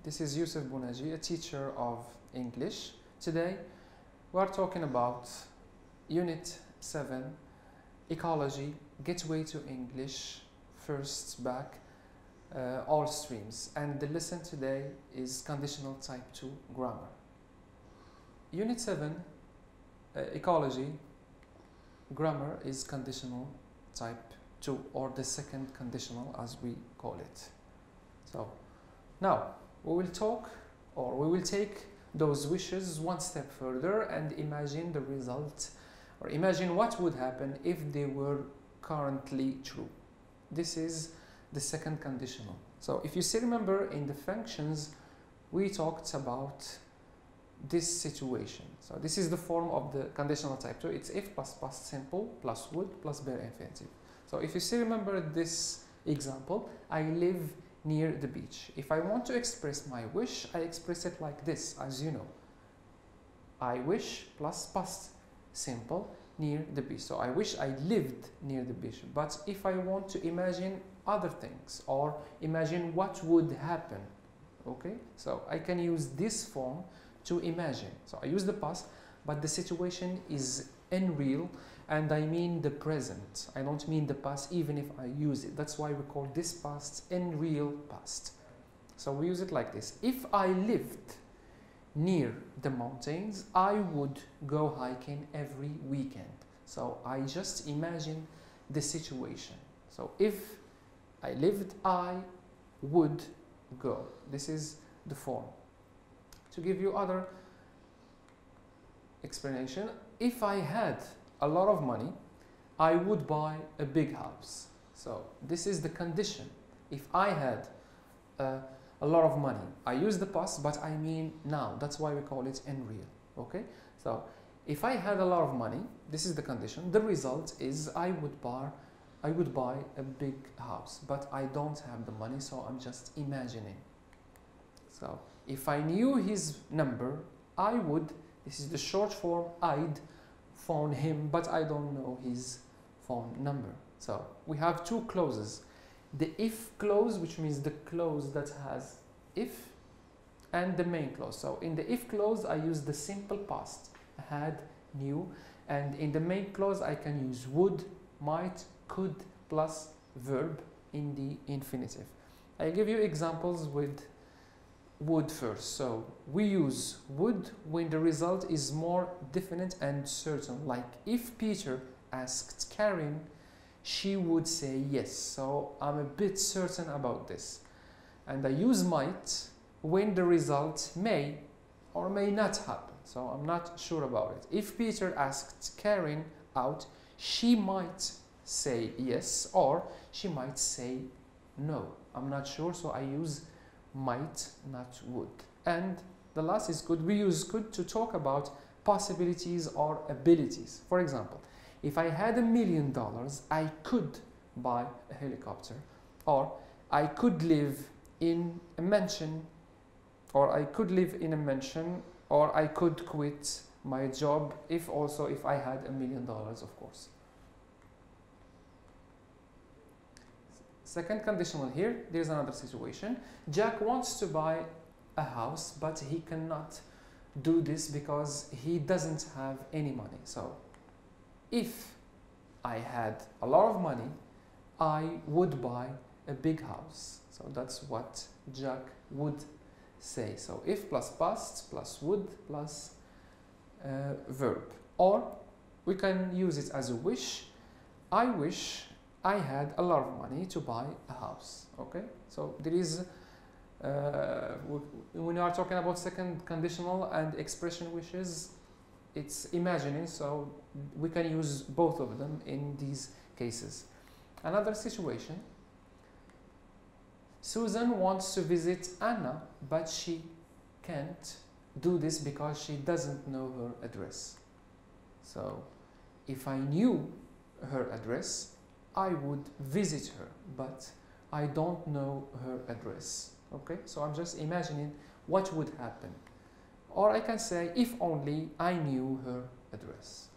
This is Yusuf Bounaji, a teacher of English. Today we are talking about Unit 7, Ecology, Gateway to English, First Back, all streams. And the lesson today is Conditional Type 2 Grammar. Unit 7, Ecology, Grammar is Conditional Type 2, or the second conditional as we call it. So now we will talk, or we will take those wishes one step further and imagine the result, or imagine what would happen if they were currently true. This is the second conditional. So if you still remember, in the functions we talked about this situation. So this is the form of the conditional type 2. It's if plus past simple plus would plus bare infinitive. So if you still remember this example, I live near the beach. If I want to express my wish, I express it like this, as you know. I wish plus past simple near the beach. So I wish I lived near the beach. But if I want to imagine other things or imagine what would happen, okay? So I can use this form to imagine. So I use the past, but the situation is unreal, and I mean the present. I don't mean the past even if I use it. That's why we call this past unreal past. So we use it like this. If I lived near the mountains, I would go hiking every weekend. So I just imagine the situation. So if I lived, I would go. This is the form. To give you other explanation, if I had a lot of money, I would buy a big house. So this is the condition. If I had a lot of money, I use the past, but I mean now. That's why we call it unreal. Okay. So if I had a lot of money, this is the condition. The result is I would buy a big house, but I don't have the money, so I'm just imagining. So if I knew his number, I would. This is the short form. I'd phone him, but I don't know his phone number. So we have two clauses. The if clause, which means the clause that has if, and the main clause. So in the if clause, I use the simple past, had, knew, and in the main clause, I can use would, might, could, plus verb in the infinitive. I give you examples with would first. So we use would when the result is more definite and certain. Like if Peter asked Karen, she would say yes. So I'm a bit certain about this. And I use might when the result may or may not happen. So I'm not sure about it. If Peter asked Karen out, she might say yes, or she might say no. I'm not sure, so I use might, not would. And the last is could. We use could to talk about possibilities or abilities. For example, if I had $1 million, I could buy a helicopter, or I could live in a mansion, or I could live in a mansion, or I could quit my job if I had $1 million, of course. Second conditional here, there's another situation. Jack wants to buy a house, but he cannot do this because he doesn't have any money. So if I had a lot of money, I would buy a big house. So that's what Jack would say. So if plus past plus would plus verb. Or we can use it as a wish. I wish I had a lot of money to buy a house. Okay, so there is when you are talking about second conditional and expression wishes, it's imagining, so we can use both of them in these cases. Another situation, Susan wants to visit Anna, but she can't do this because she doesn't know her address. So if I knew her address, I would visit her, but I don't know her address. Okay, so I'm just imagining what would happen. Or I can say, if only I knew her address.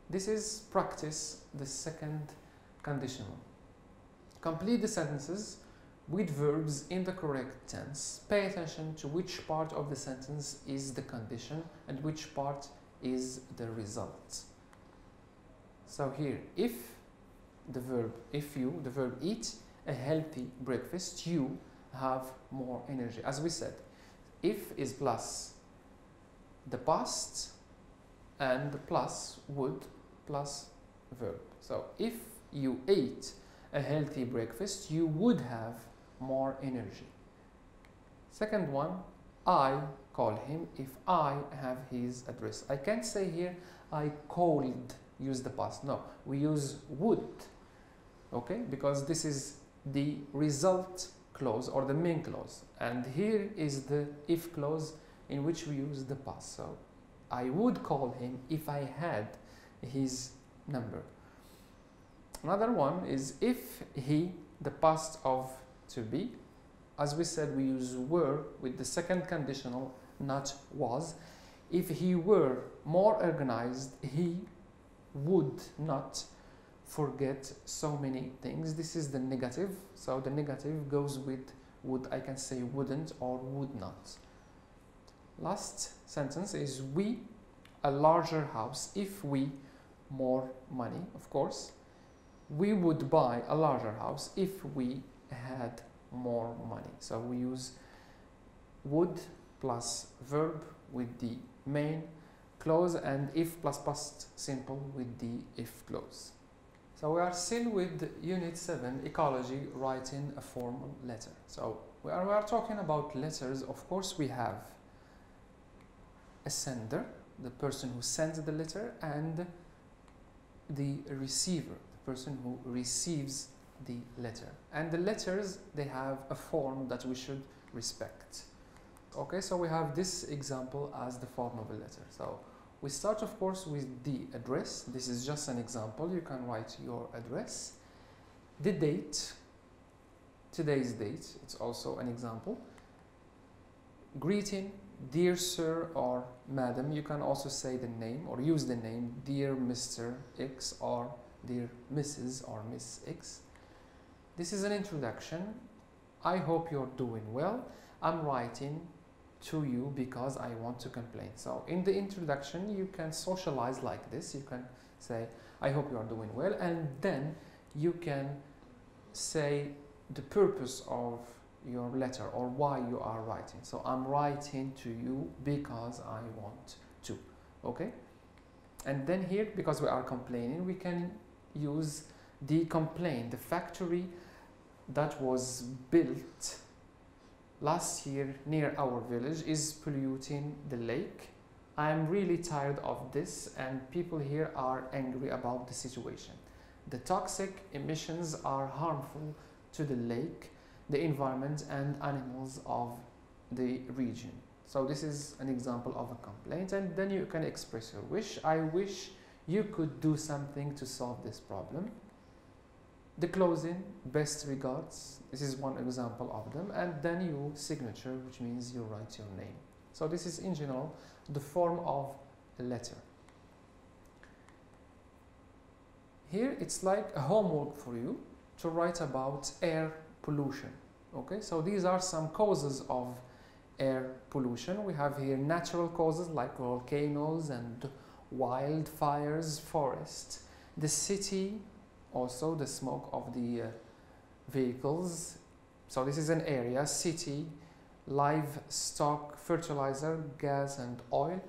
This is practice the second conditional. Complete the sentences with verbs in the correct tense, pay attention to which part of the sentence is the condition and which part is the result. So here, if the verb eat a healthy breakfast, you have more energy. As we said, if is plus the past and plus would plus verb. So if you ate a healthy breakfast, you would have more energy. Second one, I call him if I have his address. I can't say here I called, use the past. No, we use would, okay, because this is the result clause or the main clause, and here is the if clause in which we use the past. So I would call him if I had his number. Another one is if he, the past of to be. As we said, we use were with the second conditional, not was. If he were more organized, he would not forget so many things. This is the negative, so the negative goes with would. I can say wouldn't or would not. Last sentence is we, a larger house if we, more money, of course. We would buy a larger house if we had more money. So we use would plus verb with the main clause and if plus past simple with the if clause. So we are still with Unit 7, Ecology, writing a formal letter. So we are talking about letters. Of course, we have a sender, the person who sends the letter, and the receiver, the person who receives the letter. And the letters, they have a form that we should respect. Okay, so we have this example as the form of a letter. So we start, of course, with the address. This is just an example. You can write your address. The date, today's date, it's also an example. Greeting, dear sir or madam. You can also say the name or use the name, dear Mr. X or dear Mrs. or Miss X. This is an introduction. I hope you're doing well. I'm writing to you because I want to complain. So in the introduction, you can socialize like this. You can say, I hope you are doing well. And then you can say the purpose of your letter or why you are writing. So I'm writing to you because I want to. Okay? And then here, because we are complaining, we can use the complaint. The factory that was built last year near our village is polluting the lake. I am really tired of this and people here are angry about the situation. The toxic emissions are harmful to the lake, the environment and animals of the region. So this is an example of a complaint, and then you can express your wish. I wish you could do something to solve this problem. The closing, best regards, this is one example of them, and then your signature, which means you write your name. So this is in general the form of a letter. Here it's like a homework for you to write about air pollution. Okay, so these are some causes of air pollution. We have here natural causes like volcanoes and wildfires, forests, the city, also the smoke of the vehicles. So this is an area, city, livestock, fertilizer, gas and oil.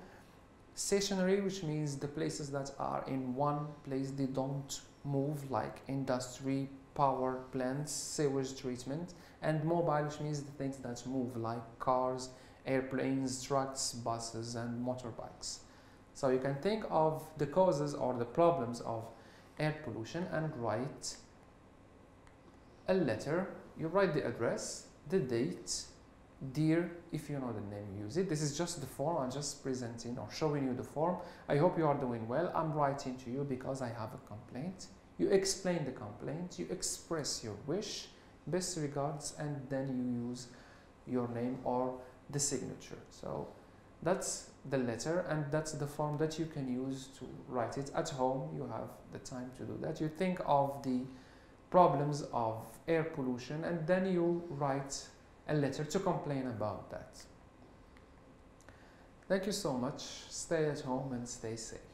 Stationary, which means the places that are in one place, they don't move, like industry, power plants, sewage treatment. And mobile, which means the things that move, like cars, airplanes, trucks, buses and motorbikes. So you can think of the causes or the problems of air pollution and write a letter. You write the address, the date, dear, if you know the name, use it. This is just the form. I'm just presenting or showing you the form. I hope you are doing well. I'm writing to you because I have a complaint. You explain the complaint, you express your wish, best regards, and then you use your name or the signature. So that's the letter, and that's the form that you can use to write it at home. You have the time to do that. You think of the problems of air pollution, and then you write a letter to complain about that. Thank you so much. Stay at home and stay safe.